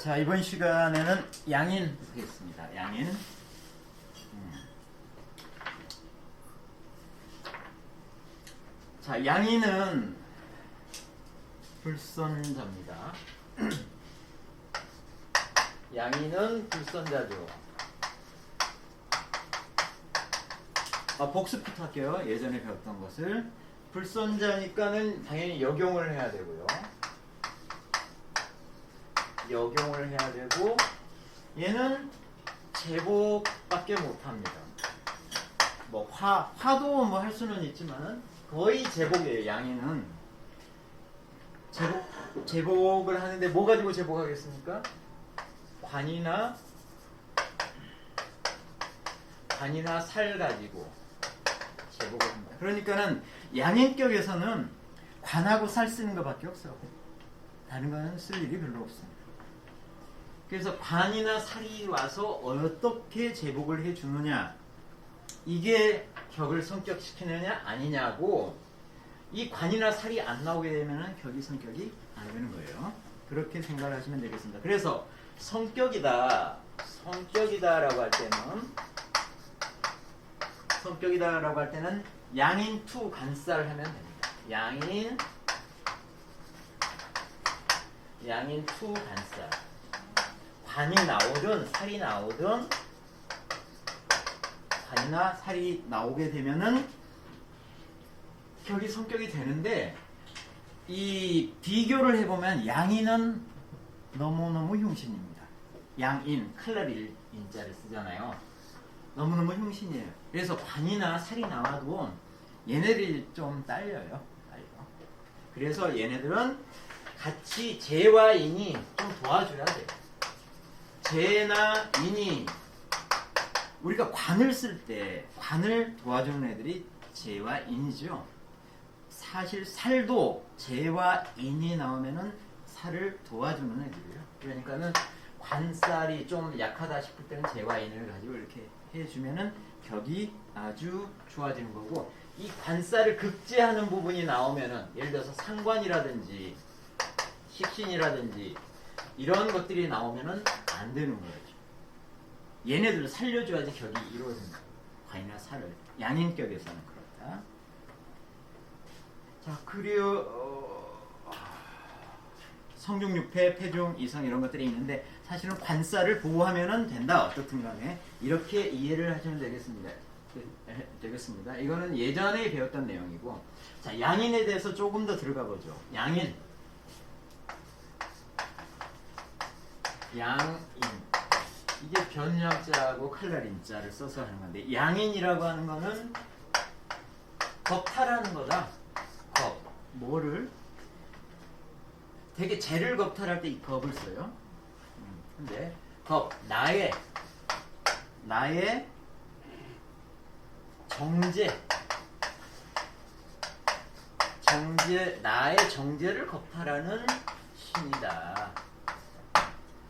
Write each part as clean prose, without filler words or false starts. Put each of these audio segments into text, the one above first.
자, 이번 시간에는 양인 하겠습니다. 양인. 자, 양인은 불선자입니다. 양인은 불선자죠. 복습부터 할게요. 예전에 배웠던 것을. 불선자니까는 당연히 역용을 해야 되고요. 역용을 해야 되고, 얘는 제복밖에 못합니다. 뭐 화도 뭐 할 수는 있지만 거의 제복이에요. 양인은 제복을 하는데 뭐 가지고 제복하겠습니까? 관이나 살 가지고 제복을 합니다. 그러니까는 양인격에서는 관하고 살 쓰는 것밖에 없어요. 다른 거는 쓸 일이 별로 없습니다. 그래서 관이나 살이 와서 어떻게 제복을 해주느냐, 이게 격을 성격시키느냐 아니냐고, 이 관이나 살이 안 나오게 되면 격이 성격이 안 되는 거예요. 그렇게 생각을 하시면 되겠습니다. 그래서 성격이다라고 할 때는 양인 투 간살 하면 됩니다. 양인 투 간살. 관이 나오든 살이 나오든, 관이나 살이 나오게 되면은 격이 성격이 되는데, 이 비교를 해보면 양인은 너무너무 흉신입니다. 양인, 칼날일 인자를 쓰잖아요. 너무너무 흉신이에요. 그래서 관이나 살이 나와도 얘네들이 좀 딸려요. 그래서 얘네들은 같이 재와 인이 좀 도와줘야 돼요. 재나 인이, 우리가 관을 쓸 때 관을 도와주는 애들이 재와 인이죠. 사실 살도 재와 인이 나오면은 살을 도와주는 애들이에요. 그러니까는 관살이 좀 약하다 싶을 때는 재와 인을 가지고 이렇게 해주면은 격이 아주 좋아지는 거고, 이 관살을 극제하는 부분이 나오면은, 예를 들어서 상관이라든지 식신이라든지 이런 것들이 나오면은 안 되는 거죠. 얘네들을 살려줘야지 격이 이루어진다. 관이나 살을. 양인격에서는 그렇다. 자, 성중육패, 폐중, 이성 이런 것들이 있는데, 사실은 관살을 보호하면 된다. 어떻든 간에 이렇게 이해를 하시면 되겠습니다. 이거는 예전에 배웠던 내용이고, 자, 양인에 대해서 조금 더 들어가 보죠. 양인. 이게 변양자하고 칼날인자를 써서 하는 건데, 양인이라고 하는 거는 겁탈하는 거다. 뭐를? 되게 재를 겁탈할 때 이 겁을 써요. 근데 나의 나의 정제를 겁탈하는 신이다.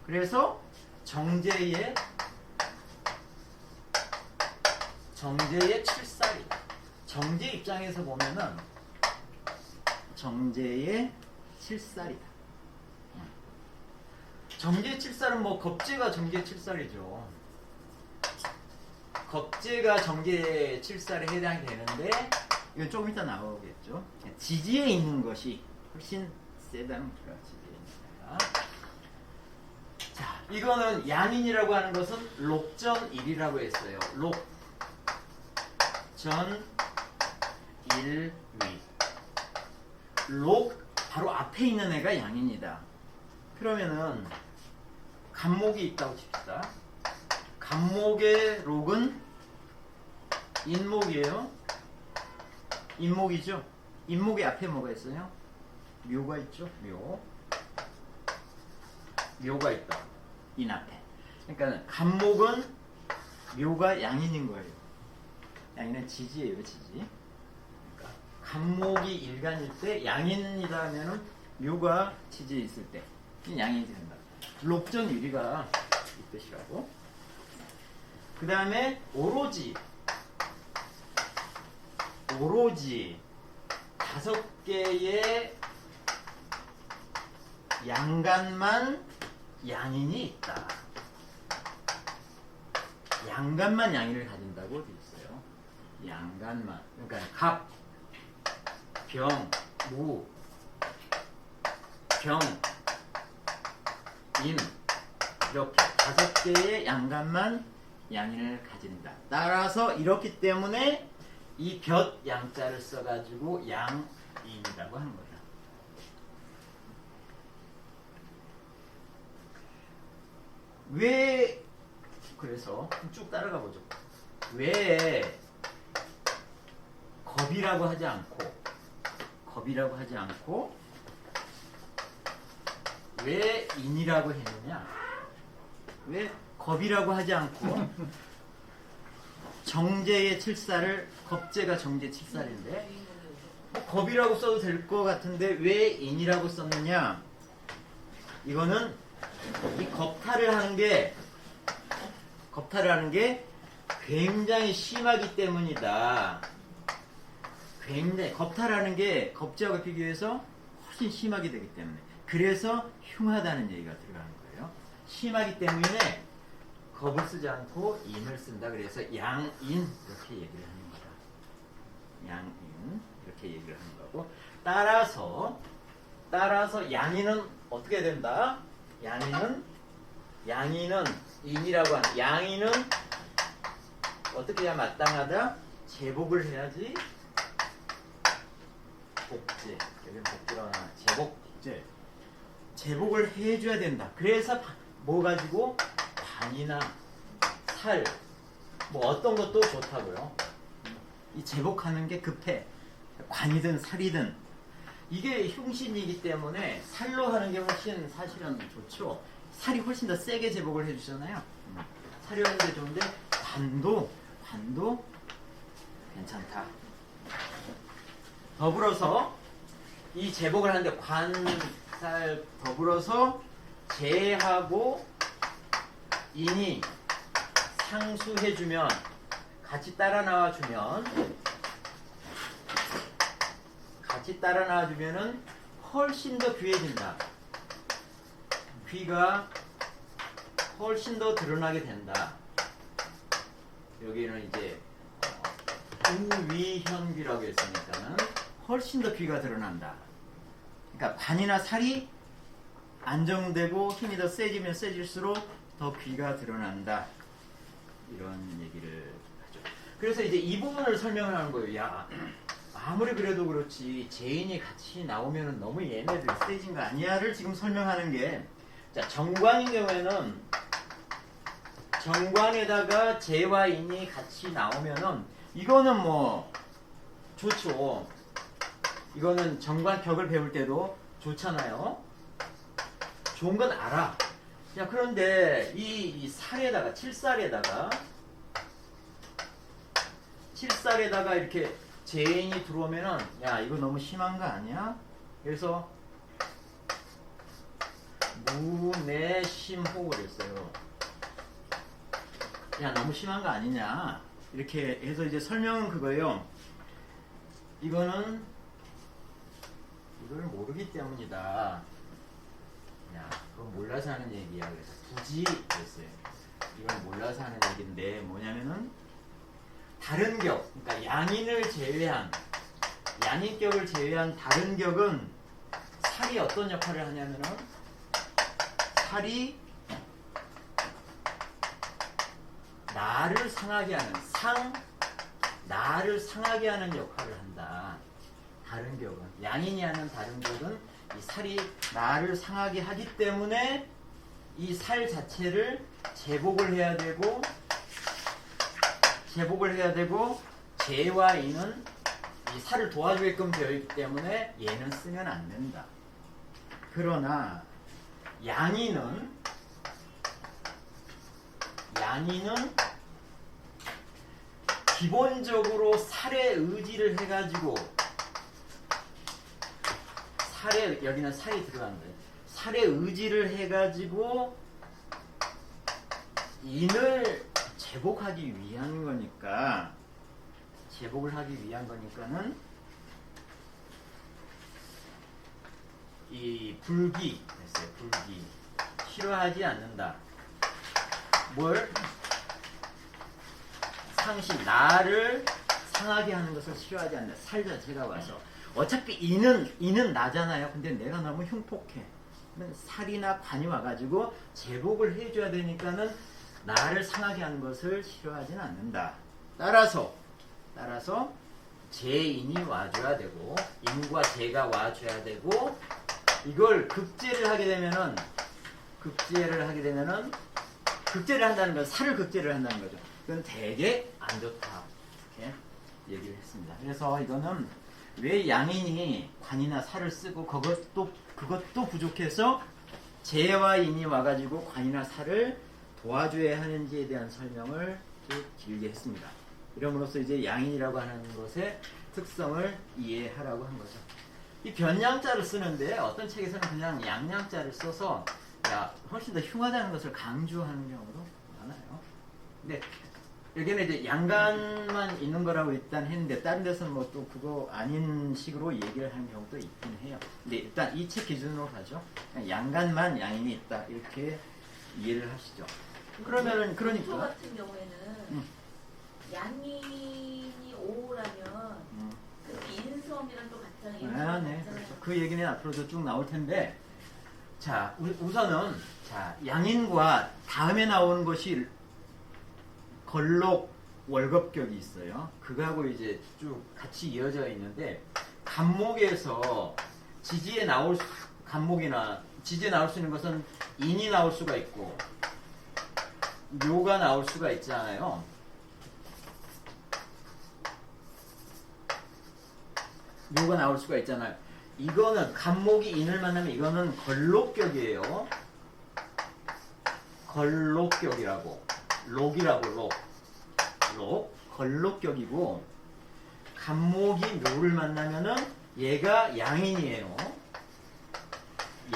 그래서 정제의 칠살이다. 정제 입장에서 보면은 정제의 칠살이다. 정제의 칠살은 뭐 겁제가 정제의 칠살이죠. 겁제가 정제의 칠살에 해당이 되는데, 이건 조금 이따 나오겠죠. 지지에 있는 것이 훨씬 세다는 거죠. 지지에 있는 거야. 자, 이거는 양인이라고 하는 것은 록전일이라고 했어요. 록전일위. 바로 앞에 있는 애가 양인이다. 그러면은 간목이 있다고 칩시다. 간목의 록은 인목이에요. 인목이죠. 인목의 앞에 뭐가 있어요? 묘가 있죠. 묘가 있다. 인 앞에. 그러니까 간목은 묘가 양인인 거예요. 양인은 지지예요. 지지. 그러니까 간목이 일간일 때 양인이다 하면은 묘가 지지에 있을 때 양인이 된다. 록전유리가 이 뜻이라고. 그 다음에 오로지 5개의 양간만 양인이 있다. 양간만 양인을 가진다고 돼 있어요. 양간만. 그러니까 갑, 병, 무, 병, 임 이렇게 5개의 양간만 양인을 가진다. 따라서 이렇기 때문에 이 볕 양자를 써가지고 양인이라고 하는 거다. 왜 그래서 쭉 따라가 보죠. 왜 겁이라고 하지 않고 왜 인이라고 했느냐? 왜 겁이라고 하지 않고 정제의 칠사를 겁제가 정제 칠사인데 겁이라고 써도 될 것 같은데 왜 인이라고 썼느냐? 이거는 이 겁탈을 하는 게 굉장히 심하기 때문이다. 굉장히 겁탈하는 게 겁제하고 비교해서 훨씬 심하게 되기 때문에 그래서 흉하다는 얘기가 들어가는 거예요. 심하기 때문에 겁을 쓰지 않고 인을 쓴다. 그래서 양인 이렇게 얘기를 하는 거다. 양인 이렇게 얘기를 하는 거고 따라서 양인은 어떻게 된다? 양인은 인이라고 하는 양인은 어떻게 해야 마땅하다? 제복을 해야지. 복제 여기는 복제라고 하나 제복을 해줘야 된다. 그래서 뭐 가지고 관이나 살 뭐 어떤 것도 좋다고요. 이 제복하는 게 급해. 관이든 살이든 이게 흉신이기 때문에 살로 하는 게 훨씬 사실은 좋죠. 살이 훨씬 더 세게 제복을 해주잖아요. 살이 하는 게 좋은데 관도 괜찮다. 더불어서 이 제복을 하는데 관살 더불어서 제하고 인이 상수해주면 같이 따라 나와주면은 훨씬 더 귀해진다. 귀가 훨씬 더 드러나게 된다. 여기는 이제 우위현귀라고 했으니까는 훨씬 더 귀가 드러난다. 그러니까 관이나 살이 안정되고 힘이 더 세지면 세질수록 더 귀가 드러난다. 이런 얘기를 하죠. 그래서 이제 이 부분을 설명을 하는 거예요. 야, 아무리 그래도 그렇지 제인이 같이 나오면 너무 얘네들 세진 거 아니야를 지금 설명하는 게, 자, 정관인 경우에는 정관에다가 제와 인이 같이 나오면은 이거는 뭐 좋죠. 이거는 정관 격을 배울 때도 좋잖아요. 좋은 건 알아. 야, 그런데 이 살에다가 칠살에다가 이렇게 재인이 들어오면은 야, 이거 너무 심한 거 아니야? 그래서 무내심호 그랬어요. 야, 너무 심한 거 아니냐? 이렇게 해서 이제 설명은 그거예요. 이걸 모르기 때문이다. 야, 그건 몰라서 하는 얘기야. 그래서 굳이 그랬어요. 이건 몰라서 하는 얘기인데 뭐냐면은 다른 격, 그러니까 양인격을 제외한 다른 격은 살이 어떤 역할을 하냐면은 살이 나를 상하게 하는 나를 상하게 하는 역할을 한다. 다른 격은 양인이 하는 다른 격은 이 살이 나를 상하게 하기 때문에 이 살 자체를 제복을 해야 되고 제와 인은 이 살을 도와주게끔 되어 있기 때문에 얘는 쓰면 안 된다. 그러나 양인은 기본적으로 살의 의지를 해가지고 여기는 살이 들어가는데 살의 의지를 해가지고 인을 제복하기 위한 거니까 는 이 불기 했어요. 불기 싫어하지 않는다. 뭘? 상시, 나를 상하게 하는 것을 싫어하지 않는다. 살 자체가 와서. 어차피 이는 나잖아요. 근데 내가 너무 흉폭해. 그러면 살이나 관이 와가지고 제복을 해줘야 되니까는 나를 상하게 하는 것을 싫어하지는 않는다. 따라서 제인이 와줘야 되고 인과 제가 와줘야 되고 이걸 극제를 하게 되면은 극제를 한다는 건 살을 극제를 한다는 거죠. 그건 되게 안 좋다. 이렇게 얘기를 했습니다. 그래서 이거는 왜 양인이 관이나 살을 쓰고 그것도 부족해서 제와 인이 와가지고 관이나 살을 도와줘야 하는지에 대한 설명을 좀 길게 했습니다. 이러므로써 이제 양인이라고 하는 것의 특성을 이해하라고 한 거죠. 이 변양자를 쓰는데 어떤 책에서는 그냥 양양자를 써서 훨씬 더 흉하다는 것을 강조하는 경우도 많아요. 근데 여기는 이제 양간만 있는 거라고 일단 했는데 다른 데서는 뭐 또 그거 아닌 식으로 얘기를 하는 경우도 있긴 해요. 근데 일단 이 책 기준으로 가죠. 양간만 양인이 있다 이렇게 이해를 하시죠. 그러면은 그러니까 같은 경우에는 양인이 5라면 그 인성이랑 또 같잖아요. 네. 그렇죠. 그 얘기는 앞으로도 쭉 나올 텐데 자 우선은 양인과 다음에 나오는 것이 걸록 월겁격이 있어요. 그거하고 이제 쭉 같이 이어져 있는데 간목에서 지지에 나올 간목이나 지지에 나올 수 있는 것은 인이 나올 수가 있고 묘가 나올 수가 있잖아요. 묘가 나올 수가 있잖아요. 이거는 간목이 인을 만나면 이거는 걸록격이에요. 걸록격이라고. 록이라고 록 걸록격이고 간목이 묘를 만나면은 얘가 양인이에요.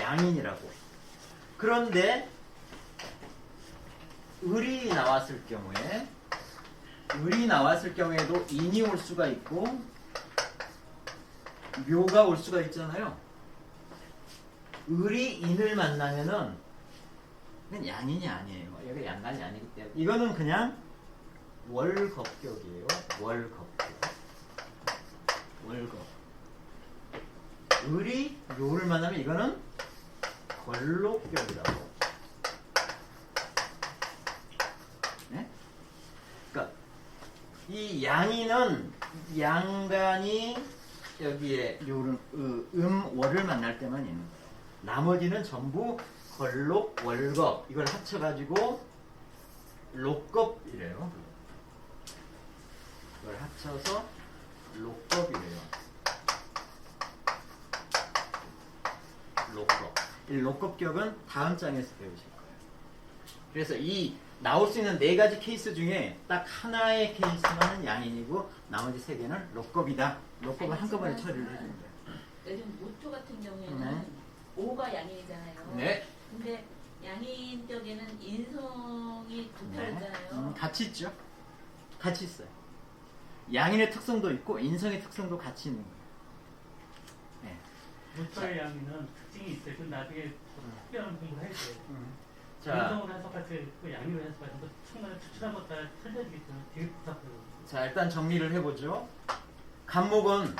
양인이라고. 그런데 을이 나왔을 경우에도 인이 올 수가 있고 묘가 올 수가 있잖아요. 을이 인을 만나면은 이건 양인이 아니에요. 여기 양간이 아니기 때문에 이거는 그냥 월겁격이에요. 월겁. 을이 묘를 만나면 이거는 걸록격이라고. 네? 그러니까 이 양인은 양간이 여기에 묘를 월을 만날 때만 있는 거예요. 나머지는 전부 걸록, 월겁 이걸 합쳐가지고 록겁이래요. 이걸 합쳐서 록겁이래요. 록겁. 이 록겁격은 다음 장에서 배우실 거예요. 그래서 이 나올 수 있는 4가지 케이스 중에 딱 하나의 케이스만은 양인이고 나머지 3개는 록겁이다. 록겁을 한꺼번에 처리를 해주는 거예요. 요즘 모토 같은 경우에는 네. 5가 양인이잖아요. 네. 근데 양인 쪽에는 인성이 좋다잖아요. 같이 있죠. 같이 있어요. 양인의 특성도 있고 인성의 특성도 같이 있는 거예요. 네. 모토의 양인은 특징이 있어요. 그 나중에 특별한 공부를 해야 돼요. 자, 인성으로 해석할 때 그 양인으로 해석할 때 정말 추출한 것 다 틀려지기 때문에 되게 복잡해요. 자 일단 정리를 해보죠. 간목은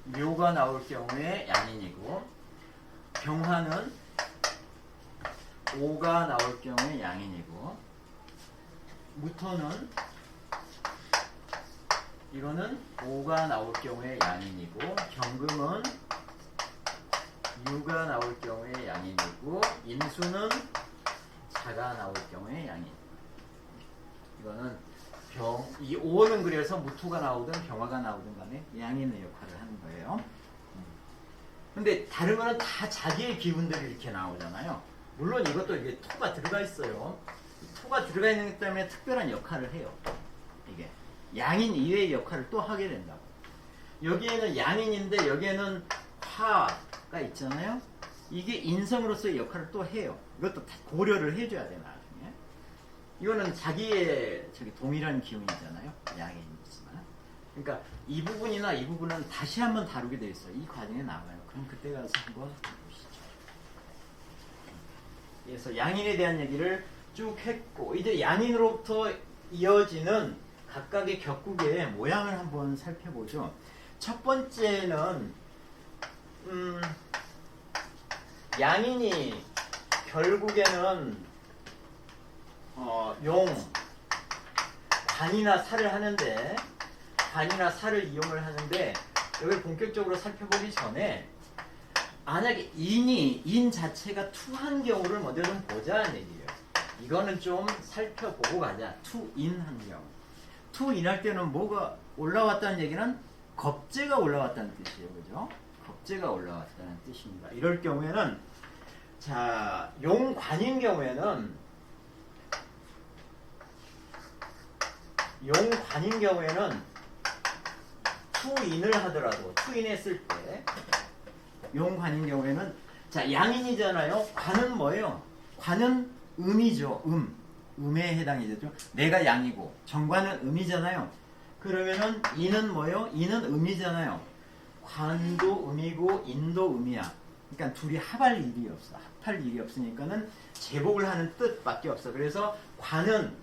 묘가 나올 경우에 양인이고 병화는 오가 나올 경우에 양인이고 무토는 이거는 오가 나올 경우에 양인이고 경금은 유가 나올 경우에 양인이고 인수는 자가 나올 경우에 양인. 이거는 이 5는 그래서 무토가 나오든 병화가 나오든 간에 양인의 역할을 하는 거예요. 근데 다른 거는 다 자기의 기운들이 이렇게 나오잖아요. 물론 이것도 이게 토가 들어가 있어요. 토가 들어가 있는 것 때문에 특별한 역할을 해요. 이게 양인 이외의 역할을 또 하게 된다고. 여기에는 양인인데 여기에는 화가 있잖아요. 이게 인성으로서의 역할을 또 해요. 이것도 다 고려를 해줘야 돼 나중에. 이거는 자기의 동일한 기운이잖아요. 양인이지만. 그러니까 이 부분이나 이 부분은 다시 한번 다루게 돼 있어요. 이 과정에 나와요. 그럼 그때 가서 한번 보시죠. 그래서 양인에 대한 얘기를 쭉 했고 이제 양인으로부터 이어지는 각각의 격국의 모양을 한번 살펴보죠. 첫 번째는 양인이 결국에는 관이나 살을 하는데 관이나 살을 이용을 하는데 여기 본격적으로 살펴보기 전에 만약에 인 자체가 투한 경우를 먼저 좀 보자는 얘기예요. 이거는 좀 살펴보고 가자. 투인한 경우. 투인할 때는 뭐가 올라왔다는 얘기는 겁재가 올라왔다는 뜻이에요. 그죠? 겁재가 올라왔다는 뜻입니다. 이럴 경우에는 자, 용관인 경우에는 투인을 하더라도 투인했을 때 용관인 경우에는 자, 양인이잖아요. 관은 뭐예요? 관은 음이죠. 음에 해당이 되죠. 내가 양이고 정관은 음이잖아요. 그러면은 인은 뭐예요? 인은 음이잖아요. 관도 음이고 인도 음이야. 그러니까 둘이 합할 일이 없어. 합할 일이 없으니까는 제복을 하는 뜻밖에 없어. 그래서 관은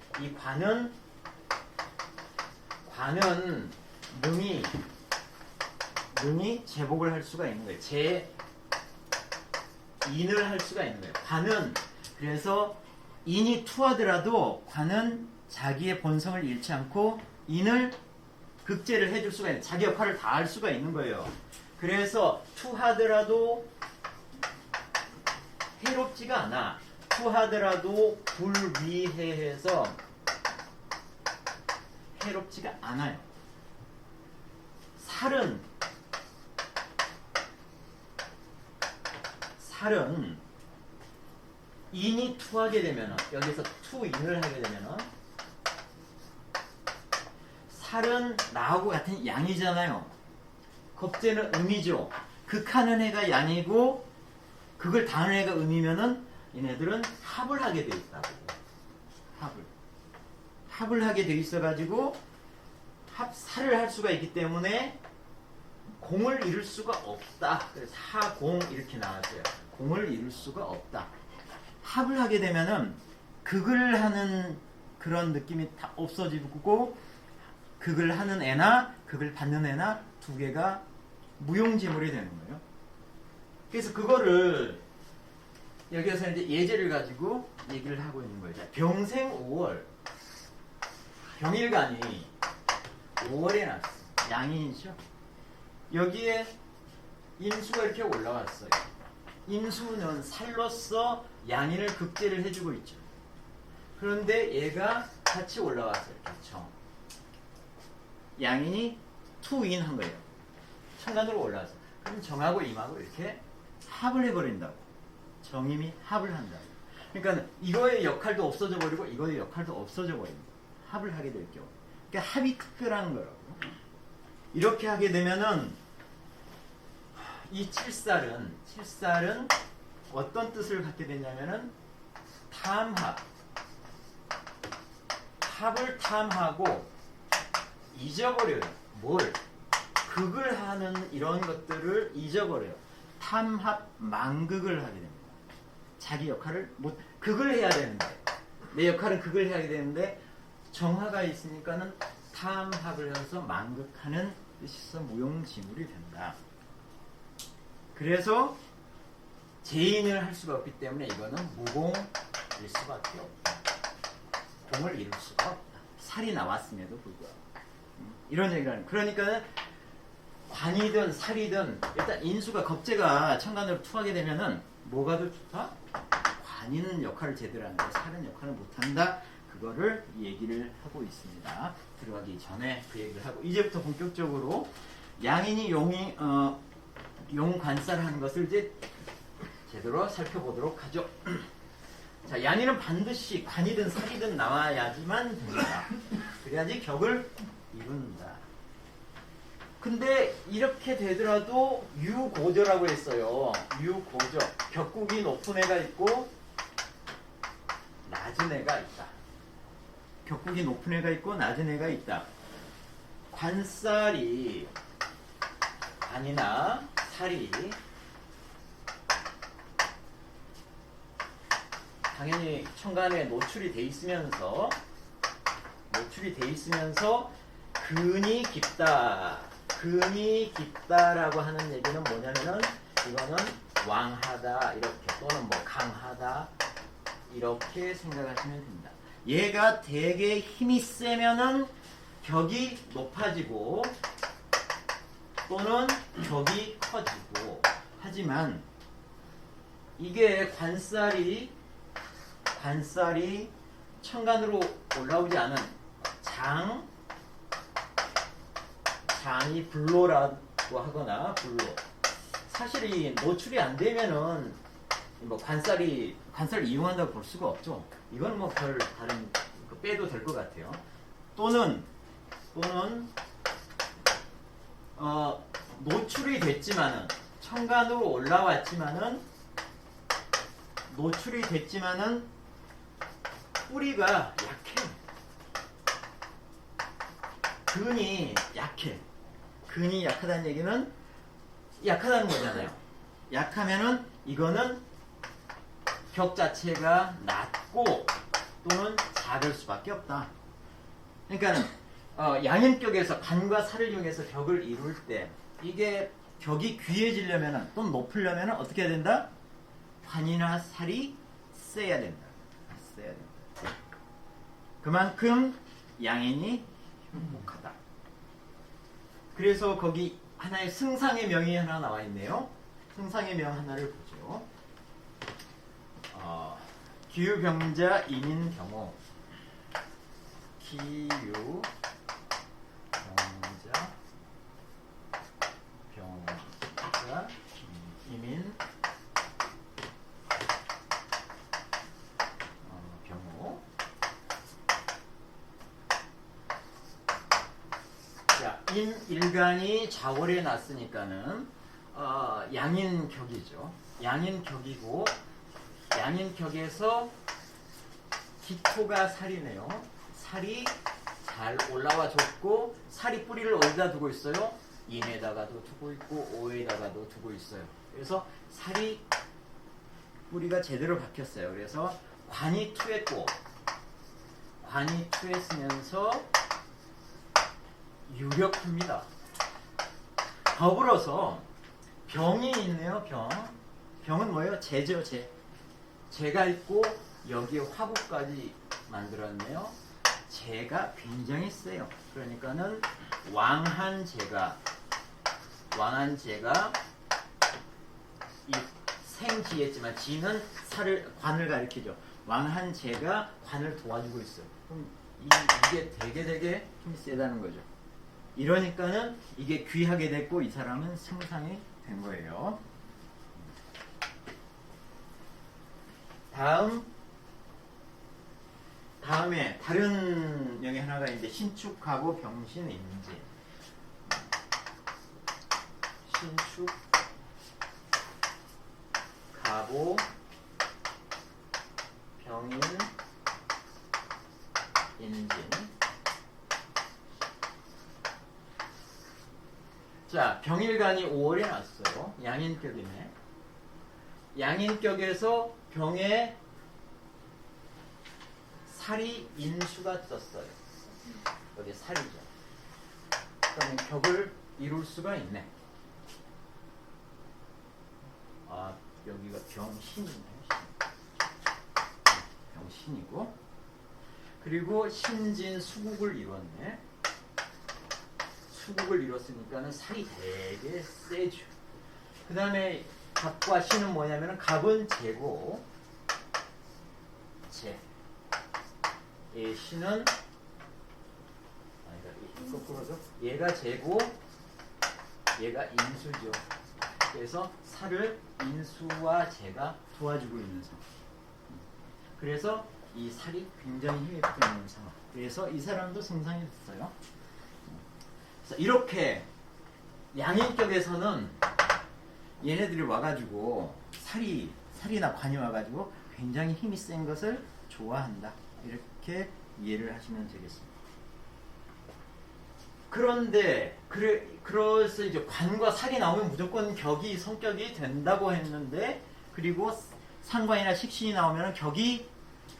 능이 제복을 할 수가 있는 거예요. 인을 할 수가 있는 거예요. 관은 그래서 인이 투하더라도 관은 자기의 본성을 잃지 않고 인을 극제를 해줄 수가 있는 자기 역할을 다 할 수가 있는 거예요. 그래서 투하더라도 해롭지가 않아. 투하더라도 불위해해서 해롭지가 않아요. 살은 인이 투하게 되면 여기서 투인을 하게 되면 살은 나하고 같은 양이잖아요. 겁재는 음이죠. 극하는 애가 양이고 극을 다하는 애가 음이면은 얘네들은 합을 하게 돼 있다고. 합을 하게 돼 있어 가지고 합살을 할 수가 있기 때문에 공을 이룰 수가 없다. 그래서 하공 이렇게 나왔어요. 공을 이룰 수가 없다. 합을 하게 되면은 극을 하는 그런 느낌이 다 없어지고 극을 하는 애나 극을 받는 애나 두 개가 무용지물이 되는 거예요. 그래서 그거를 여기서 이제 예제를 가지고 얘기를 하고 있는 거예요. 자, 병생 5월 병일간이 5월에 났어. 양인이죠. 여기에 인수가 이렇게 올라왔어요. 인수는 살로서 양인을 극제를 해주고 있죠. 그런데 얘가 같이 올라왔어요. 이렇게 양인이 투인한 거예요. 천간으로 올라와서. 그럼 정하고 임하고 이렇게 합을 해버린다고. 정임이 합을 한다고. 그러니까 이거의 역할도 없어져 버리고 이거의 역할도 없어져 버립니다. 합을 하게 될 경우. 그러니까 합이 특별한 거라고. 이렇게 하게 되면은 이 칠살은 어떤 뜻을 갖게 되냐면은 탐합. 합을 탐하고 잊어버려요. 뭘? 극을 하는 이런 것들을 잊어버려요. 탐합 망극을 하게 됩니다. 자기 역할을 극을 해야 되는데 내 역할은 극을 해야 되는데 정화가 있으니까는 탐합을 해서 망극하는 뜻이서 무용지물이 된다. 그래서 재인을 할 수가 없기 때문에 이거는 무공일 수밖에 없다. 공을 이룰 수가 없다. 살이 나왔음에도 불구하고 이런 얘기를 하는. 그러니까 관이든 살이든 일단 인수가 겁재가 천간으로 투하게 되면은 뭐가 더 좋다? 관이는 역할을 제대로 하는데 살은 역할을 못한다. 그거를 얘기를 하고 있습니다. 들어가기 전에 그 얘기를 하고 이제부터 본격적으로 양인이 용관살을 하는 것을 이제 제대로 살펴보도록 하죠. 자, 양인은 반드시 관이든 살이든 나와야지만 됩니다. 그래야지 격을 이룬다. 근데 이렇게 되더라도 유고저라고 했어요. 유고저. 격국이 높은 애가 있고 낮은 애가 있다. 격국이 높은 애가 있고 낮은 애가 있다. 관살이 관이나 살이 당연히 천간에 노출이 돼 있으면서 근이 깊다라고 하는 얘기는 뭐냐면은 이거는 왕하다 이렇게 또는 뭐 강하다 이렇게 생각하시면 됩니다. 얘가 되게 힘이 세면은 격이 높아지고 또는 격이 커지고 하지만 이게 관살이 천간으로 올라오지 않은 장이 불로라고 하거나 불로 사실 이 노출이 안 되면은 뭐 관살을 이용한다고 볼 수가 없죠. 이건 뭐 별 다른 빼도 될 것 같아요. 또는 노출이 됐지만은 천간으로 올라왔지만은 뿌리가 약해. 근이 약하다는 얘기는 약하다는 거잖아요. 약하면은 이거는 격 자체가 낮고 또는 작을 수밖에 없다. 그러니까는 양인격에서 관과 살을 이용해서 격을 이룰 때 이게 격이 귀해지려면은 또는 높으려면은 어떻게 해야 된다? 관이나 살이 세야 된다. 그만큼 양인이 흉목하다. 그래서 거기 하나의 승상의 명이 하나 나와 있네요. 승상의 명 하나를 보죠. 기유병자 인인 경우 기유병자 이민 경우 자, 임일간이 좌월에 났으니까는 양인격이죠. 양인격이고 양인격에서 기토가 살이네요. 살이 잘 올라와 줬고 살이 뿌리를 어디다 두고 있어요? 인에다가도 두고 있고 오에다가도 두고 있어요. 그래서 살이 뿌리가 제대로 박혔어요. 그래서 관이 투했고 관이 투했으면서 유력합니다. 더불어서 병이 있네요. 병은 뭐예요? 재죠. 재가 있고 여기에 화구까지 만들었네요. 재가 굉장히 세요. 그러니까는 왕한 재가 이 생지했지만 지는 관을 가리키죠. 왕한 재가 관을 도와주고 있어요. 그럼 이게 되게 힘이 세다는 거죠. 이러니까는 이게 귀하게 됐고 이 사람은 승상이 된 거예요. 다음에 다른 명이 하나가 이제 신축하고 병신인지. 신축하고 병인인진. 자, 병일간이 5월에 났어요. 양인격이네. 양인격에서 병에 살이 인수가 떴어요. 여기 살이죠. 그러면 격을 이룰 수가 있네. 여기가 병신이네요. 병신이고 그리고 신진 수국을 이뤘네. 수국을 이뤘으니까는 살이 되게 세죠. 그 다음에 갑과 신은 뭐냐면은 갑은 재고 신은 거꾸로죠. 얘가 재고 얘가 인수죠. 그래서 살을 인수와 재가 도와주고 있는 상황. 그래서 이 살이 굉장히 힘이 붙어 있는 상황. 그래서 이 사람도 승상이 됐어요. 그래서 이렇게 양인격에서는 얘네들이 와가지고 살이나 관이 와가지고 굉장히 힘이 센 것을 좋아한다. 이렇게 이해를 하시면 되겠습니다. 그런데 그래서 이제 관과 살이 나오면 무조건 격이 성격이 된다고 했는데 그리고 상관이나 식신이 나오면 격이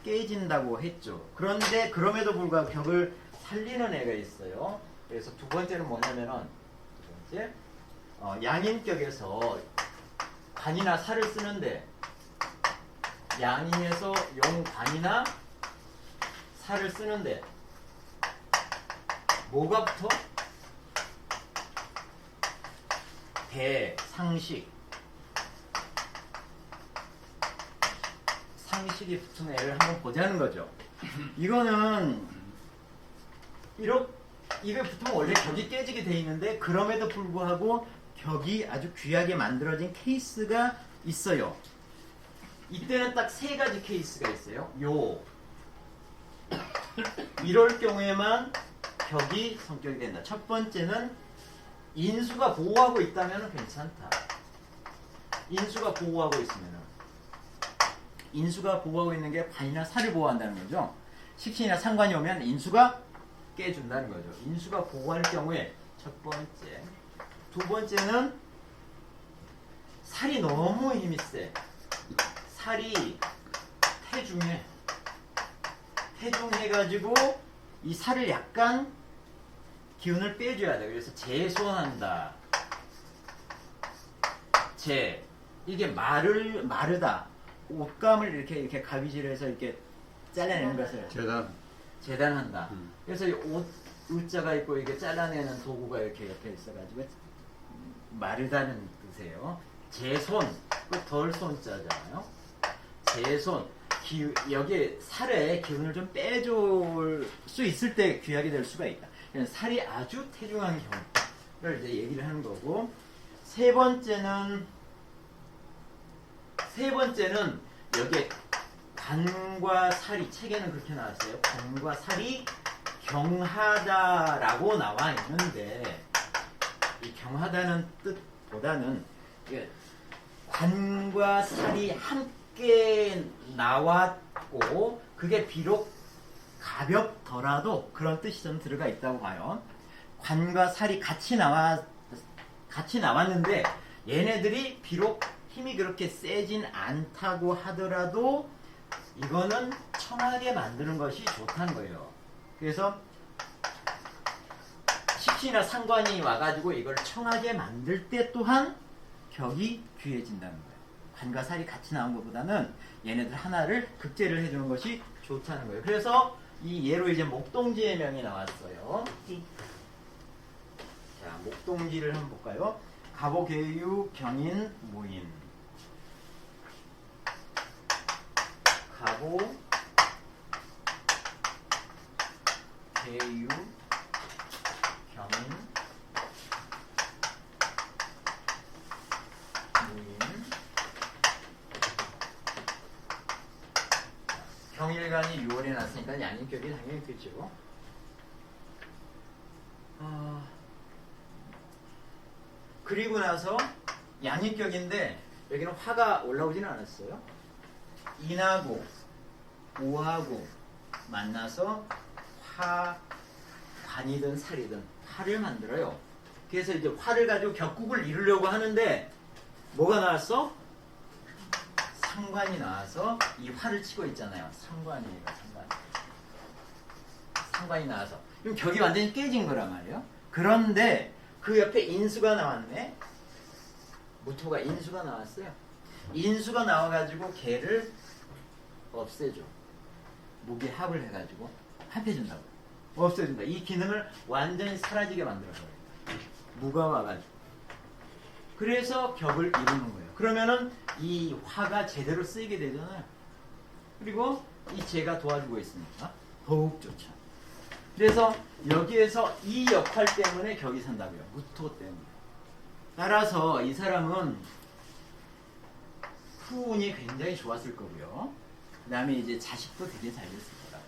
깨진다고 했죠. 그런데 그럼에도 불구하고 격을 살리는 애가 있어요. 그래서 두 번째는 뭐냐면은 두 번째 양인격에서 관이나 살을 쓰는데 양인에서 용관이나 살을 쓰는데 뭐가 붙어? 대, 상식. 상식이 붙은 애를 한번 보자는 거죠. 이거는 이게 붙으면 원래 격이 깨지게 돼 있는데 그럼에도 불구하고 격이 아주 귀하게 만들어진 케이스가 있어요. 이때는 딱 세 가지 케이스가 있어요. 이럴 경우에만 격이 성격이 된다. 첫 번째는 인수가 보호하고 있다면 괜찮다. 인수가 보호하고 있으면 인수가 보호하고 있는 게 관이나 살을 보호한다는 거죠. 식신이나 상관이 오면 인수가 깨준다는 거죠. 인수가 보호할 경우에 첫 번째. 두 번째는 살이 너무 힘이 세. 살이 태중해가지고 이 살을 약간 기운을 빼줘야 돼. 그래서 재손한다. 이게 마르다. 옷감을 이렇게 가위질해서 이렇게 잘라내는 것을 재단한다. 그래서 이 옷 의자가 있고 이게 잘라내는 도구가 이렇게 옆에 있어가지고 마르다는 뜻이에요. 재손, 덜 손자잖아요. 재손, 여기에 살에 기운을 좀 빼줄 수 있을 때 귀하게 될 수가 있다. 살이 아주 태중한 경우를 이제 얘기를 하는 거고, 세 번째는 여기에 관과 살이, 책에는 그렇게 나왔어요. 관과 살이 경하다라고 나와 있는데, 이 경하다는 뜻보다는 관과 살이 함께 나왔고 그게 비록 가볍더라도 그런 뜻이 좀 들어가 있다고 봐요. 관과 살이 같이 나왔는데 얘네들이 비록 힘이 그렇게 세진 않다고 하더라도 이거는 청하게 만드는 것이 좋다는 거예요. 그래서 식신이나 상관이 와가지고 이걸 청하게 만들 때 또한 격이 귀해진다는 거예요. 관과 살이 같이 나온 것보다는 얘네들 하나를 극제를 해주는 것이 좋다는 거예요. 그래서 이 예로 이제 목동지의 명이 나왔어요. 자, 목동지를 한번 볼까요? 가보, 계유, 경인, 무인. 가보, 계유, 경인, 무인. 경일간이 6월에 났으니까 양인격이 당연히 되죠. 그리고 나서 양인격인데 여기는 화가 올라오지는 않았어요. 인하고 오하고 만나서 관이든 살이든 화를 만들어요. 그래서 이제 화를 가지고 격국을 이루려고 하는데 뭐가 나왔어? 상관이 나와서 이 화를 치고 있잖아요. 상관이 나와서 그럼 격이 완전히 깨진 거란 말이에요. 그런데 그 옆에 인수가 나왔네. 무토가 인수가 나왔어요. 인수가 나와가지고 걔를 없애줘. 무게합을 해가지고 합해준다고. 없애준다. 이 기능을 완전히 사라지게 만들어버려요. 무가 와가지고. 그래서 격을 이루는 거예요. 그러면은 이 화가 제대로 쓰이게 되잖아요. 그리고 이 재가 도와주고 있으니까 더욱 좋죠. 그래서 여기에서 이 역할 때문에 격이 산다고요. 무토 때문에. 따라서 이 사람은 후운이 굉장히 좋았을 거고요. 그 다음에 이제 자식도 되게 잘 됐을 거다.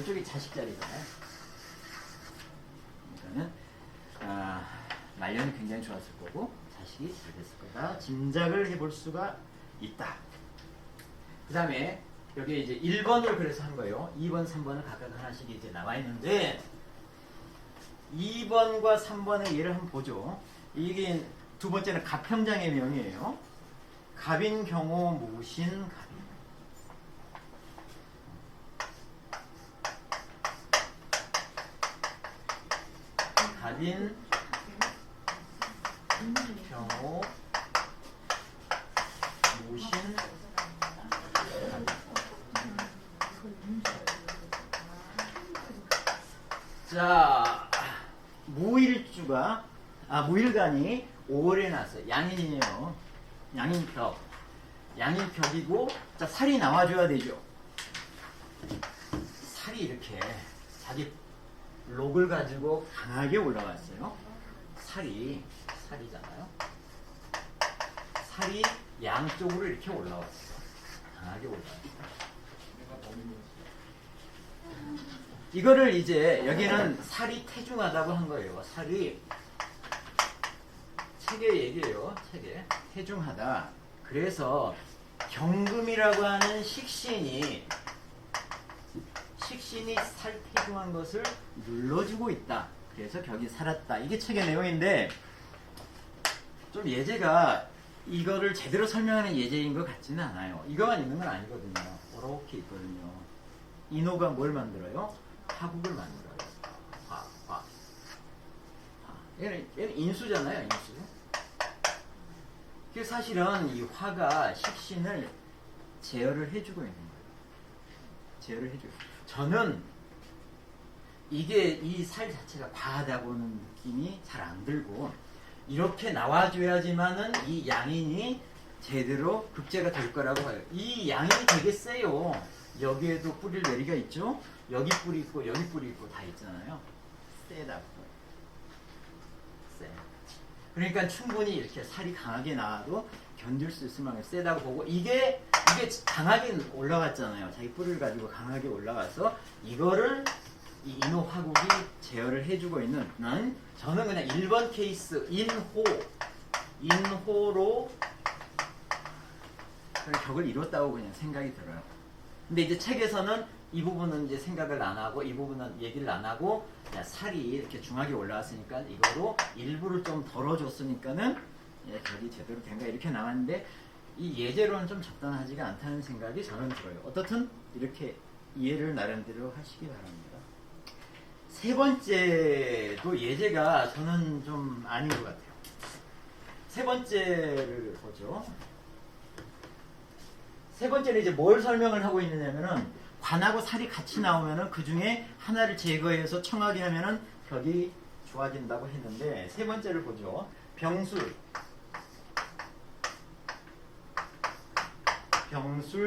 이쪽이 자식 자리잖아요. 그러니까는 말년이 굉장히 좋았을 거고 자식이 잘 됐을 거다. 짐작을 해볼 수가 있다. 그 다음에 여기 이제 1번을 그래서 한 거예요. 2번, 3번은 각각 하나씩 이제 나와 있는데 2번과 3번의 예를 한번 보죠. 이게 두 번째는 가평장의 명이에요. 갑인 경우 무신 갑인. 갑인 경우 무신 갑인. 자, 무일간이 5월에 났어요. 양인이에요. 양인격. 양인격이고, 자, 살이 나와줘야 되죠. 살이 이렇게 자기 록을 가지고 강하게 올라왔어요. 살이잖아요. 살이 양쪽으로 이렇게 올라왔어요. 강하게 올라왔어요. 이거를 이제 여기는 살이 태중하다고 한 거예요. 살이 책의 얘기예요. 책에 태중하다. 그래서 경금이라고 하는 식신이 살 태중한 것을 눌러주고 있다. 그래서 격이 살았다. 이게 책의 내용인데 좀 예제가 이거를 제대로 설명하는 예제인 것 같지는 않아요. 이거만 있는 건 아니거든요. 이렇게 있거든요. 인호가 뭘 만들어요? 화국을 만들어요. 화. 얘는 인수잖아요. 인수. 그 사실은 이 화가 식신을 제어를 해주고 있는 거예요. 제어를 해주고. 저는 이게 이 살 자체가 과하다고는 느낌이 잘 안 들고 이렇게 나와줘야지만은 이 양인이 제대로 극제가 될 거라고 봐요. 이 양인이 되게 세요. 여기에도 뿌리를 내리가 있죠. 여기 뿌리 있고 여기 뿌리 있고 다 있잖아요. 세다고. 세. 그러니까 충분히 이렇게 살이 강하게 나와도 견딜 수 있을 만큼 세다고 보고 이게 강하게 올라갔잖아요. 자기 뿌리를 가지고 강하게 올라가서 이거를 이 인호화국이 제어를 해주고 있는 저는 그냥 1번 케이스 인호로 격을 이뤘다고 그냥 생각이 들어요. 근데 이제 책에서는 이 부분은 이제 생각을 안 하고 이 부분은 얘기를 안 하고 야, 살이 이렇게 중하게 올라왔으니까 이거로 일부를 좀 덜어줬으니까는 격이 제대로 된가 이렇게 나왔는데 이 예제로는 좀 적당하지가 않다는 생각이 저는 들어요. 어떻든 이렇게 이해를 나름대로 하시기 바랍니다. 세 번째도 예제가 저는 좀 아닌 것 같아요. 세 번째를 보죠. 세 번째는 이제 뭘 설명을 하고 있느냐면은 관하고 살이 같이 나오면은 그 중에 하나를 제거해서 청하게 하면은 격이 좋아진다고 했는데 세 번째를 보죠. 병술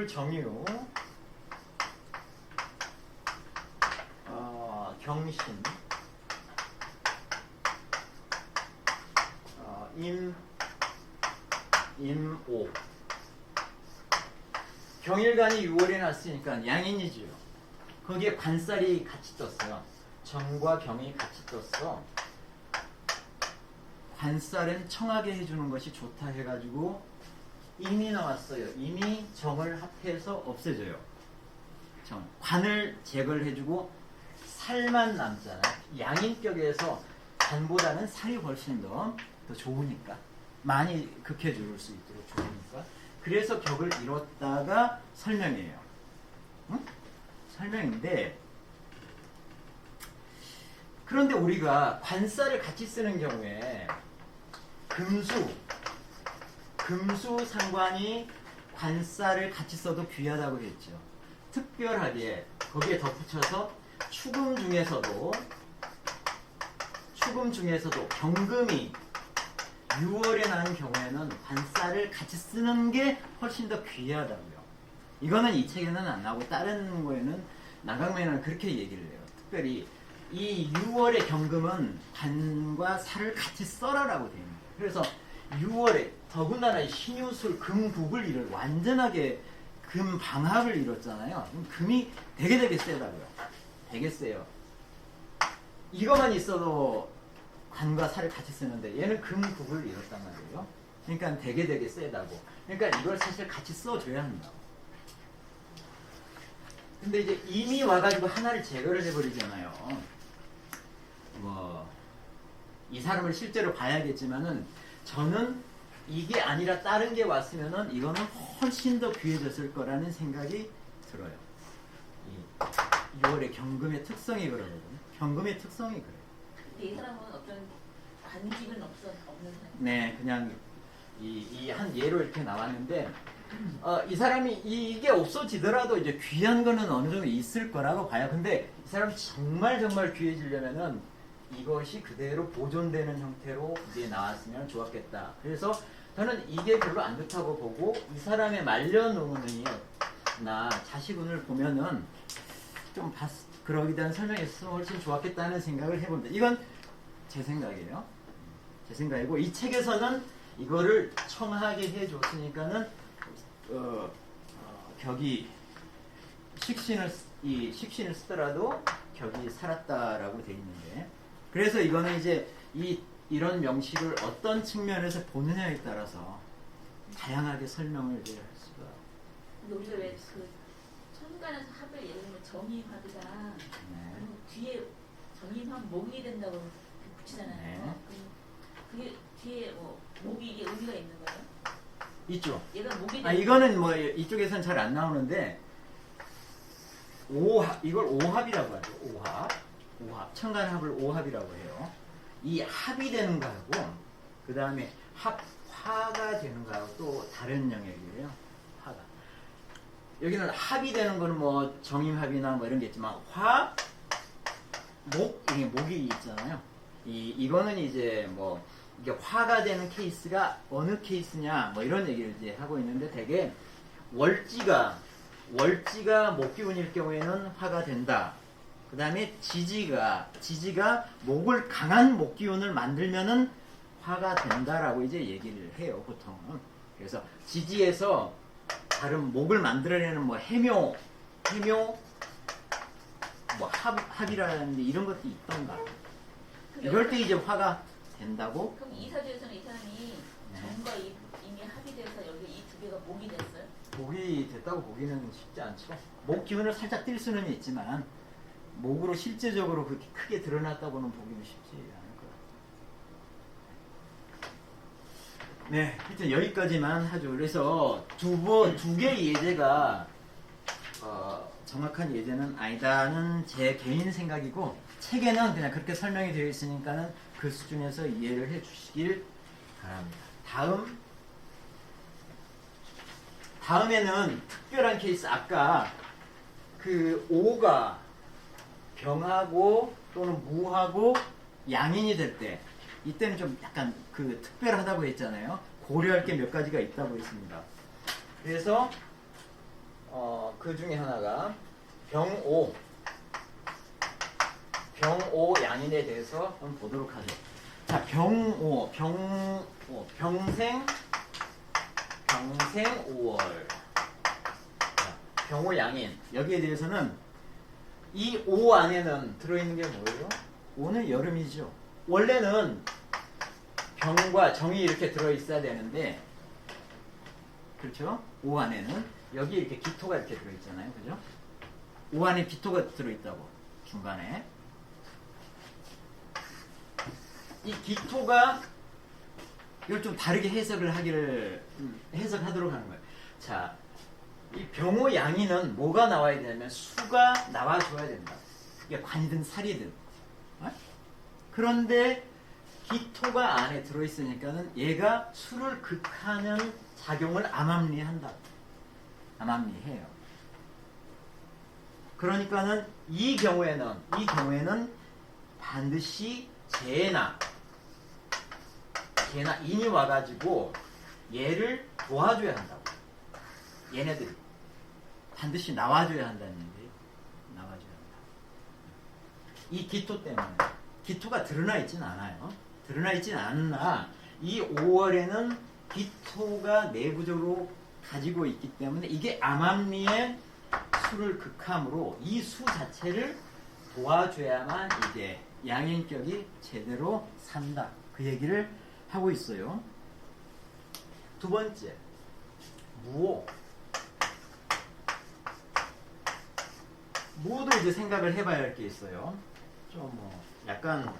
정유 경신 임오 경일간이 6월에 났으니까 양인이지요. 거기에 관살이 같이 떴어요. 정과 경이 같이 떴어. 관살은 청하게 해주는 것이 좋다 해가지고 임이 나왔어요. 임이 정을 합해서 없애줘요. 관을 제거를 해주고 살만 남잖아요. 양인격에서 관보다는 살이 훨씬 더 좋으니까 많이 극해줄 수 있도록 좋으니까 그래서 격을 이뤘다가 설명이에요. 응? 설명인데 그런데 우리가 관살을 같이 쓰는 경우에 금수 상관이 관살을 같이 써도 귀하다고 했죠. 특별하게 거기에 덧붙여서 축음 중에서도 경금이 6월에 나는 경우에는 관살을 같이 쓰는 게 훨씬 더 귀하다고요. 이거는 이 책에는 안 나오고 다른 거에는 나강매는 그렇게 얘기를 해요. 특별히 이 6월의 경금은 관과 살을 같이 써라라고 되어 있는 거예요. 그래서 6월에 더군다나 신유술 금국을 이룰 완전하게 금방합을 이뤘잖아요. 금이 되게 세다고요. 되게 세요. 이것만 있어도 관과 살을 같이 쓰는데 얘는 금국을 이뤘단 말이에요. 그러니까 되게 세다고. 그러니까 이걸 사실 같이 써줘야 한다고. 근데 이제 이미 와가지고 하나를 제거를 해버리잖아요. 이 사람을 실제로 봐야겠지만은 저는 이게 아니라 다른 게 왔으면은 이거는 훨씬 더 귀해졌을 거라는 생각이 들어요. 이 6월의 경금의 특성이 그러거든요. 경금의 특성이 그래요. 근데 이 사람은 어떤 관직은 없는 사람. 네, 그냥 이 한 예로 이렇게 나왔는데 이 사람이 이게 없어지더라도 이제 귀한 거는 어느 정도 있을 거라고 봐요. 근데 이 사람 정말 귀해지려면은 이것이 그대로 보존되는 형태로 이제 나왔으면 좋았겠다. 그래서 저는 이게 별로 안 좋다고 보고 이 사람의 말년운이나 자식운을 보면은 좀 그러기 대한 설명이 있었으면 훨씬 좋았겠다는 생각을 해봅니다. 이건 제 생각이에요. 제 생각이고 이 책에서는 이거를 청하게 해줬으니까는 격이 식신을 쓰더라도 격이 살았다라고 돼 있는데 그래서 이거는 이제 이런 명식을 어떤 측면에서 보느냐에 따라서 다양하게 설명을 이제 할 수가. 근데 우리가 왜 그 천간에서 합을 예를 들면 정의합이다. 그럼 뒤에 정의합 목이 된다고 이렇게 붙이잖아요. 네. 그럼 그게 뒤에 뭐 목이 이게 의미가 있는 거예요? 있죠. 얘가 목이 이거는 뭐 이쪽에서는 잘 안 나오는데 이걸 오합이라고 하죠. 오합. 천간합을 오합이라고 해요. 이 합이 되는 거하고 그 다음에 화가 되는 거하고 또 다른 영역이에요. 화가. 여기는 합이 되는 거는 뭐 정임합이나 뭐 이런 게 있지만 이게 목이 있잖아요. 이거는 이제 뭐 이게 화가 되는 케이스가 어느 케이스냐 뭐 이런 얘기를 이제 하고 있는데 되게 월지가 목기운일 경우에는 화가 된다. 그 다음에 지지가 목을 강한 목기운을 만들면은 화가 된다라고 이제 얘기를 해요, 보통은. 그래서 지지에서 다른 목을 만들어내는 뭐 해묘 뭐 합이라는데 이런 것도 있던가. 이럴 때 이제 화가 된다고. 그럼 이사주에서는 이 사람이 네. 정과 이미 합의돼서 여기 이 두 개가 목이 됐어요? 목이 됐다고 보기는 쉽지 않죠. 목 기운을 살짝 띌 수는 있지만 목으로 실제적으로 그렇게 크게 드러났다고는 보기는 쉽지 않을 거예요. 네, 하여튼 여기까지만 하죠. 그래서 두 개의 예제가 정확한 예제는 아니다는 제 개인 생각이고 책에는 그냥 그렇게 설명이 되어 있으니까는 그 수준에서 이해를 해 주시길 바랍니다. 다음에는 특별한 케이스, 아까 그 오가 병하고 또는 무하고 양인이 될 때 이때는 좀 약간 그 특별하다고 했잖아요. 고려할 게 몇 가지가 있다고 했습니다. 그래서 그 중에 하나가 병오 양인에 대해서 한번 보도록 하죠. 자, 병생 5월. 병호 양인. 여기에 대해서는 이 5 안에는 들어있는 게 뭐예요? 5는 여름이죠. 원래는 병과 정이 이렇게 들어있어야 되는데, 그렇죠? 5 안에는 여기 이렇게 기토가 이렇게 들어있잖아요. 그죠? 5 안에 기토가 들어있다고. 중간에. 이 기토가 이걸 좀 다르게 해석하도록 하는 거예요. 자, 이 병호 양인은 뭐가 나와야 되냐면 수가 나와줘야 된다. 이게 관이든 살이든. 그런데 기토가 안에 들어있으니까는 얘가 수를 극하는 작용을 암암리한다. 암암리해요. 그러니까는 이 경우에는 반드시 재나 인이 와가지고 얘를 도와줘야 한다고. 얘네들이 반드시 나와줘야 한다는 얘기예요. 나와줘야 한다. 이 기토 때문에. 기토가 드러나 있진 않아요. 드러나 있진 않으나 이 5월에는 기토가 내부적으로 가지고 있기 때문에 이게 암암리의 수를 극함으로 이 수 자체를 도와줘야만 이게 양인격이 제대로 산다. 그 얘기를 하고 있어요. 두 번째, 무호. 무호도 이제 생각을 해봐야 할 게 있어요. 좀 뭐 약간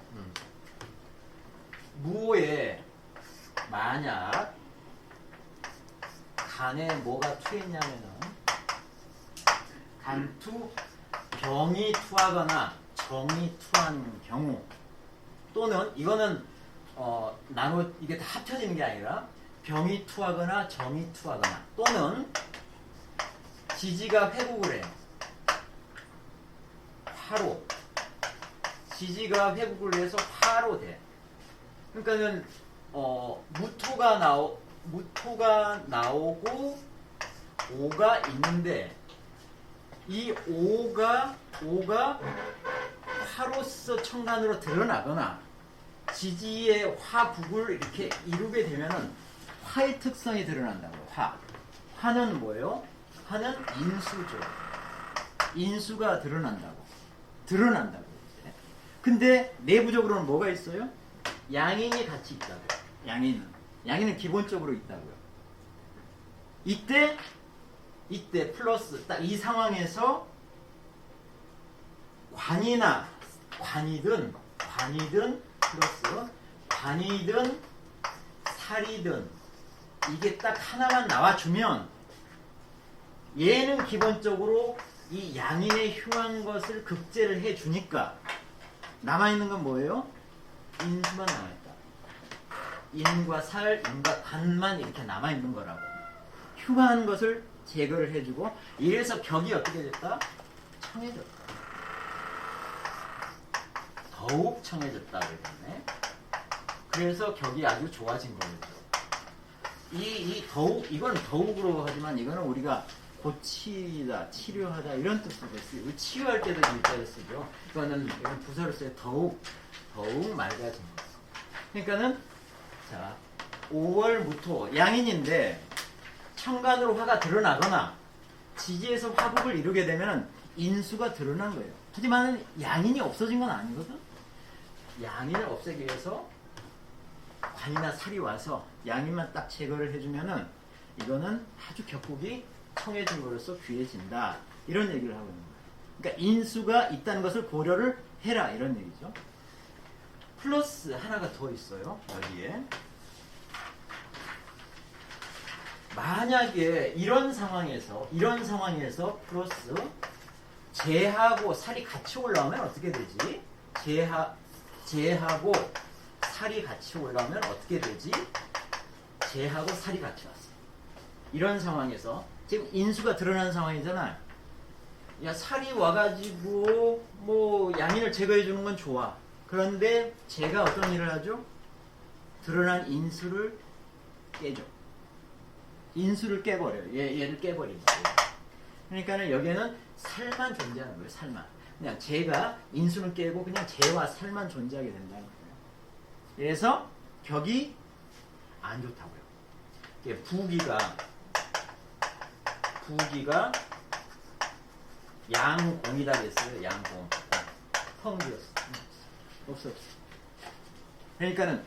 무호에 만약 간에 뭐가 투했냐면은 간투 병이 투하거나 정이 투한 경우 또는 이거는 나눠 이게 다 합쳐지는 게 아니라 병이 투하거나 정이 투하거나 또는 지지가 회복을 해요. 화로 지지가 회복을 해서 화로 돼. 그러니까는 무토가 나오고 오가 있는데 이 오가 화로서 청간으로 드러나거나 지지의 화북을 이렇게 이루게 되면은 화의 특성이 드러난다고요. 화는 뭐예요? 화는 인수죠. 인수가 드러난다고. 근데 내부적으로는 뭐가 있어요? 양인이 같이 있다고요. 양인은 기본적으로 있다고요. 이때 플러스 딱 이 상황에서 관이든 플러스 관이든 살이든 이게 딱 하나만 나와주면 얘는 기본적으로 이 양인에 흉한 것을 극제를 해주니까 남아있는 건 뭐예요? 인수만 남아있다. 인과 살, 인과 관만 이렇게 남아있는 거라고. 흉한 것을 제거를 해주고 이래서 격이 어떻게 됐다? 청해졌다. 더욱 청해졌다 그랬네. 그래서 격이 아주 좋아진 거죠. 이건 더욱으로 하지만 이거는 우리가 고치다, 치료하다 이런 뜻으로 쓰요. 치유할 때도 일자를 쓰죠. 이건 부사로 써요. 더욱 맑아진 거. 그러니까는 자 5월 무토 양인인데 청간으로 화가 드러나거나 지지에서 화복을 이루게 되면 인수가 드러난 거예요. 하지만 양인이 없어진 건 아니거든. 양인을 없애기 위해서 관이나 살이 와서 양인만 딱 제거를 해주면은 이거는 아주 격국이 청해진 거로서 귀해진다. 이런 얘기를 하고 있는 거예요. 그러니까 인수가 있다는 것을 고려를 해라. 이런 얘기죠. 플러스 하나가 더 있어요. 여기에. 만약에 이런 상황에서 플러스 재하고 살이 같이 올라오면 어떻게 되지? 재하고 살이 같이 올라오면 어떻게 되지? 재하고 살이 같이 왔어. 이런 상황에서 지금 인수가 드러난 상황이잖아. 야, 살이 와가지고 뭐 양인을 제거해 주는 건 좋아. 그런데 재가 어떤 일을 하죠? 드러난 인수를 깨죠. 인수를 깨버려요. 얘를 깨버리죠. 그러니까는 여기에는 살만 존재하는 거예요. 살만. 그냥 재가 인수는 깨고 그냥 재와 살만 존재하게 된다는 거예요. 그래서 격이 안 좋다고요. 부기가 양공이다 그랬어요. 양공. 텅 비었어. 없어. 그러니까는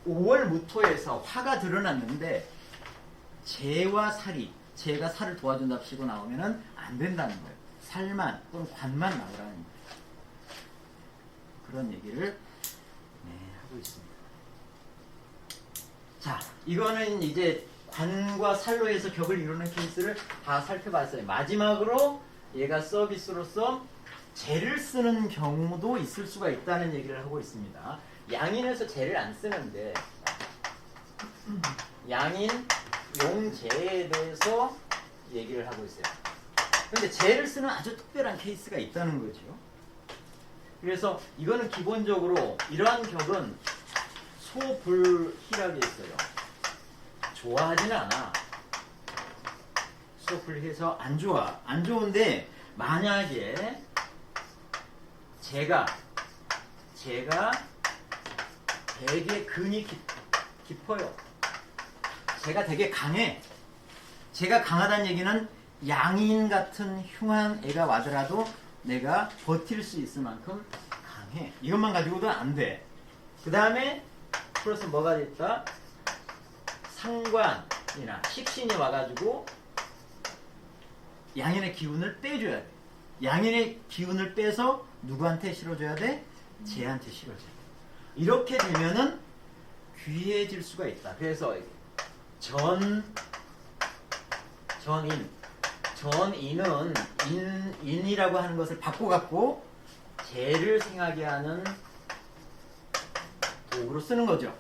5월 무토에서 화가 드러났는데 재와 살이, 재가 살을 도와준답시고 나오면은 안 된다는 거예요. 살만 또는 관만 나오라는 거예요. 그런 얘기를 하고 있습니다. 자, 이거는 이제 관과 살로 해서 격을 이루는 케이스를 다 살펴봤어요. 마지막으로 얘가 서비스로서 재를 쓰는 경우도 있을 수가 있다는 얘기를 하고 있습니다. 양인에서 재를 안 쓰는데 양인 용재에 대해서 얘기를 하고 있어요. 그런데 재를 쓰는 아주 특별한 케이스가 있다는 거죠. 그래서 이거는 기본적으로 이러한 격은 소불희라고 했어요. 좋아하지는 않아. 소불희해서 안 좋아. 안 좋은데 만약에 재가 되게 근이 깊어요. 재가 되게 강해. 재가 강하다는 얘기는 양인 같은 흉한 애가 와더라도 내가 버틸 수 있을 만큼 강해. 이것만 가지고도 안 돼. 그 다음에 플러스 뭐가 됐다? 상관이나 식신이 와가지고 양인의 기운을 빼줘야 돼. 양인의 기운을 빼서 누구한테 실어줘야 돼? 쟤한테 실어줘야 돼. 이렇게 되면은 귀해질 수가 있다. 그래서 전인은 인이라고 하는 것을 바꿔갖고 재를 생하게 하는 도구로 쓰는 거죠.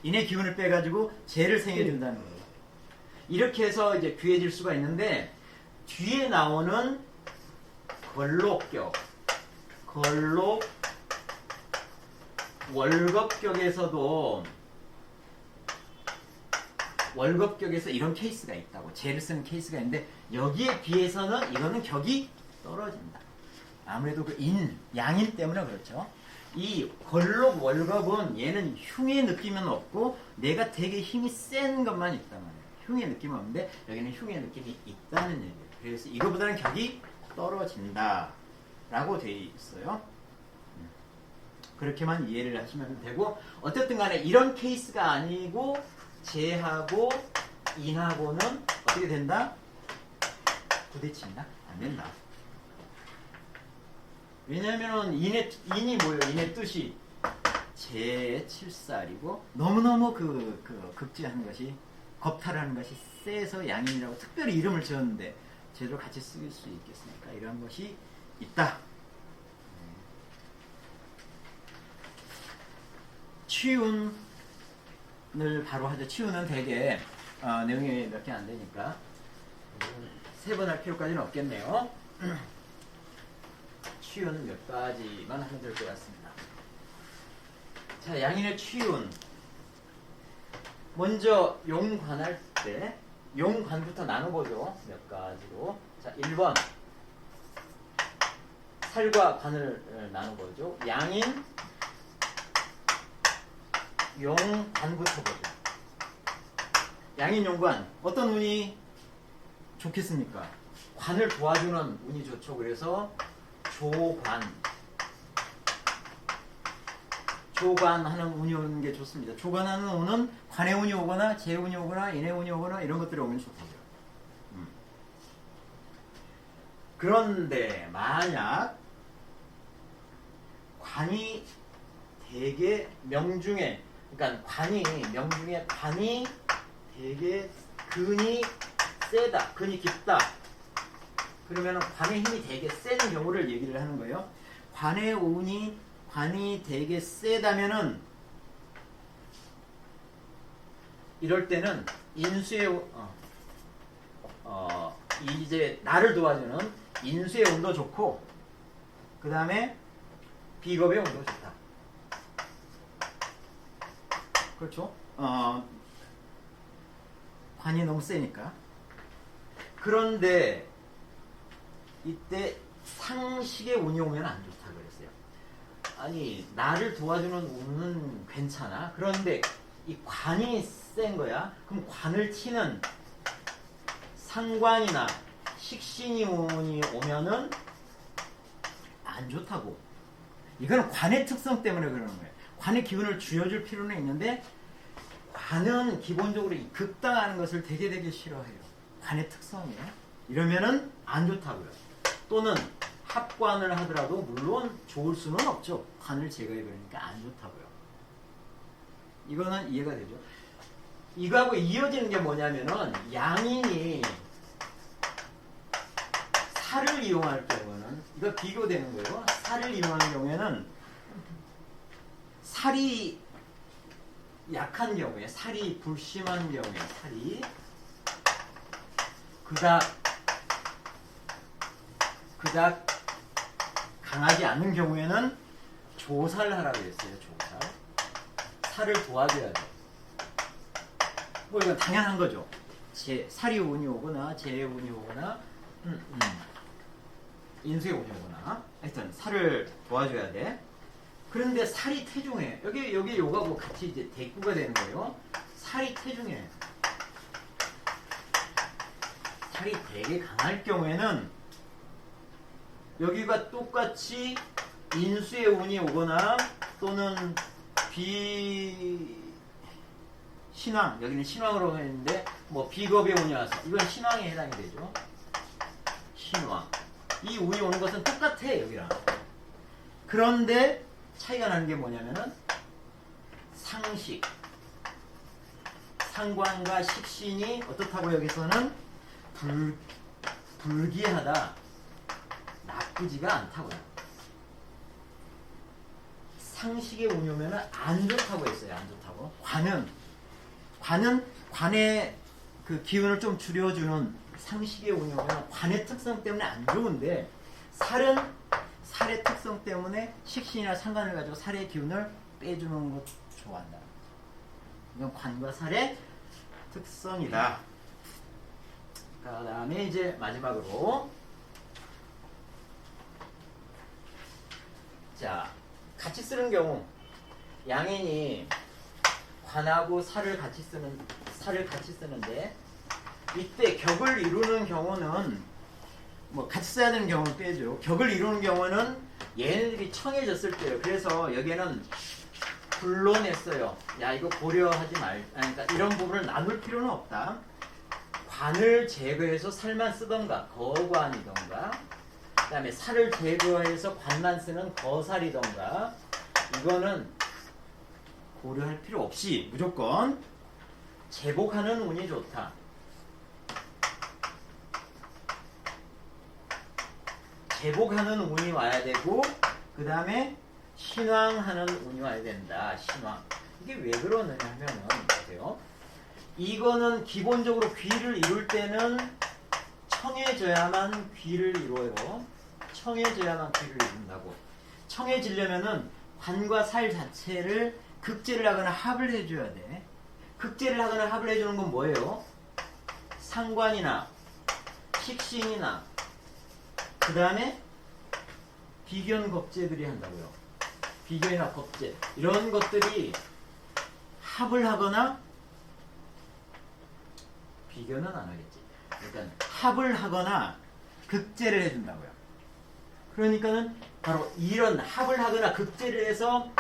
인의 기운을 빼가지고 재를 생해준다는 거예요. 이렇게 해서 이제 귀해질 수가 있는데 뒤에 나오는 걸록격, 월급격에서 이런 케이스가 있다고. 재를 쓰는 케이스가 있는데 여기에 비해서는 이거는 격이 떨어진다. 아무래도 그 양인 때문에 그렇죠. 이 걸록 월급은 얘는 흉의 느낌은 없고 내가 되게 힘이 센 것만 있단 말이에요. 흉의 느낌은 없는데 여기는 흉의 느낌이 있다는 얘기예요. 그래서 이거보다는 격이 떨어진다 라고 되어 있어요. 그렇게만 이해를 하시면 되고, 어쨌든 간에 이런 케이스가 아니고 재하고 인하고는 어떻게 된다? 부딪힌다? 안 된다. 왜냐면은 인이 뭐예요? 인의 뜻이 재의 칠살이고 너무너무 극지하는 것이, 겁탈하는 것이 세서 양인이라고 특별히 이름을 지었는데 제대로 같이 쓰일 수 있겠습니까? 이런 것이 있다. 치운을 바로 하죠. 치운은 되게 내용이 몇 개 안 되니까 세 번 할 필요까지는 없겠네요. 치운 몇 가지만 하면 될 것 같습니다. 자, 양인의 치운. 먼저 용관할 때 용관부터 나눠보죠. 몇 가지로. 자, 1번 살과 관을 나눠보죠. 양인 용관부터 보죠. 양인 용관 어떤 운이 좋겠습니까? 관을 도와주는 운이 좋죠. 그래서 조관하는 운이 오는 게 좋습니다. 조관하는 운은 관의 운이 오거나 재운이 오거나 인의 운이 오거나 이런 것들이 오면 좋다고요. 그런데 만약 관이 되게 명중에, 그러니까 관이 되게 근이 세다, 근이 깊다. 그러면 관의 힘이 되게 센 경우를 얘기를 하는 거예요. 관이 되게 세다면은 이럴 때는 인수의 이제 나를 도와주는 인수의 운도 좋고 그 다음에 비겁의 운도 좋다. 그렇죠? 관이 너무 세니까. 그런데 이때 상식의 운이 오면 안 좋다 그랬어요. 아니, 나를 도와주는 운은 괜찮아. 그런데 이 관이 센 거야. 그럼 관을 치는 상관이나 식신이 운이 오면은 안 좋다고. 이거는 관의 특성 때문에 그러는 거예요. 관의 기운을 쥐어줄 필요는 있는데 관은 기본적으로 이 극당하는 것을 되게 싫어해요. 관의 특성이에요. 이러면은 안 좋다고요. 또는 합관을 하더라도 물론 좋을 수는 없죠. 관을 제거해버리니까 안 좋다고요. 이거는 이해가 되죠. 이거하고 이어지는 게 뭐냐면은 양인이 살을 이용할 경우는 이거 비교되는 거예요. 살을 이용하는 경우에는 살이 약한 경우에, 살이 불심한 경우에, 살이 그닥 강하지 않은 경우에는 조살하라고 했어요. 조살. 살을 도와줘야 돼. 뭐 이건 당연한 거죠. 살이 운이 오거나 재의 운이 오거나 인수의 운이 오거나 하여튼 살을 도와줘야 돼. 그런데 살이 태중해. 여기 요거하고 같이 이제 대꾸가 되는 거예요. 살이 태중해. 살이 되게 강할 경우에는 여기가 똑같이 인수의 운이 오거나 또는 신왕, 여기는 신왕으로 했는데 뭐 비겁의 운이 와서 이건 신왕에 해당이 되죠. 신왕. 이 운이 오는 것은 똑같아 여기랑. 그런데 차이가 나는 게 뭐냐면은 상식, 상관과 식신이 어떻다고 여기서는 불기하다, 나쁘지가 않다고요. 상식의 운요면은 안 좋다고 했어요. 안 좋다고. 관의 그 기운을 좀 줄여주는 상식의 운요면 관의 특성 때문에 안 좋은데, 살의 특성 때문에 식신이나 상관을 가지고 살의 기운을 빼주는 것 좋아한다. 이건 관과 살의 특성이다. 그 다음에 이제 마지막으로, 자, 같이 쓰는 경우, 양인이 관하고 살을 같이 쓰는데, 이때 격을 이루는 경우는, 뭐 같이 써야 되는 경우는 빼죠. 격을 이루는 경우는 얘네들이 청해졌을 때예요. 그래서 여기에는 불러냈어요. 야, 이거 고려하지 그러니까 이런 부분을 나눌 필요는 없다. 관을 제거해서 살만 쓰던가 거관이던가, 그 다음에 살을 제거해서 관만 쓰는 거살이던가, 이거는 고려할 필요 없이 무조건 제복하는 운이 좋다. 제복하는 운이 와야 되고, 그 다음에 신왕하는 운이 와야 된다. 신왕. 이게 왜 그러느냐 하면은, 보세요. 이거는 기본적으로 귀를 이룰 때는 청해져야만 귀를 이뤄요. 청해져야만 귀를 이룬다고. 청해지려면은 관과 살 자체를 극제를 하거나 합을 해줘야 돼. 극제를 하거나 합을 해주는 건 뭐예요? 상관이나 식신이나 그 다음에 비견 겁제들이 한다고요. 비견이나 겁제 이런 것들이 합을 하거나, 비견은 안 하겠지. 일단 합을 하거나 극제를 해준다고요. 그러니까는 바로 이런 합을 하거나 극제를 해서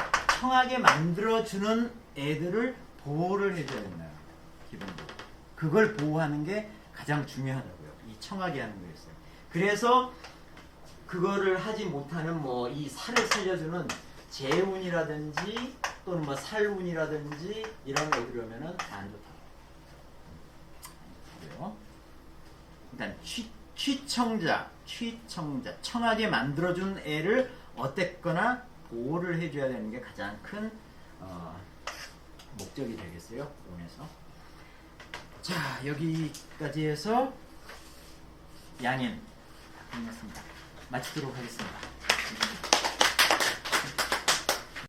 청하게 만들어주는 애들을 보호를 해줘야 된다. 기본적으로. 그걸 보호하는 게 가장 중요하다고요. 이 청하게 하는 거였어요. 그래서 그거를 하지 못하는 뭐 이 살을 살려주는 재운이라든지 또는 뭐 살운이라든지 이런 거 들으면은 안 좋다고요. 일단 취청자, 청하게 만들어준 애를 어땠거나 보호를 해줘야 되는 게 가장 큰 목적이 되겠어요. 원에서. 자, 여기까지 해서 양인 끝났습니다. 마치도록 하겠습니다.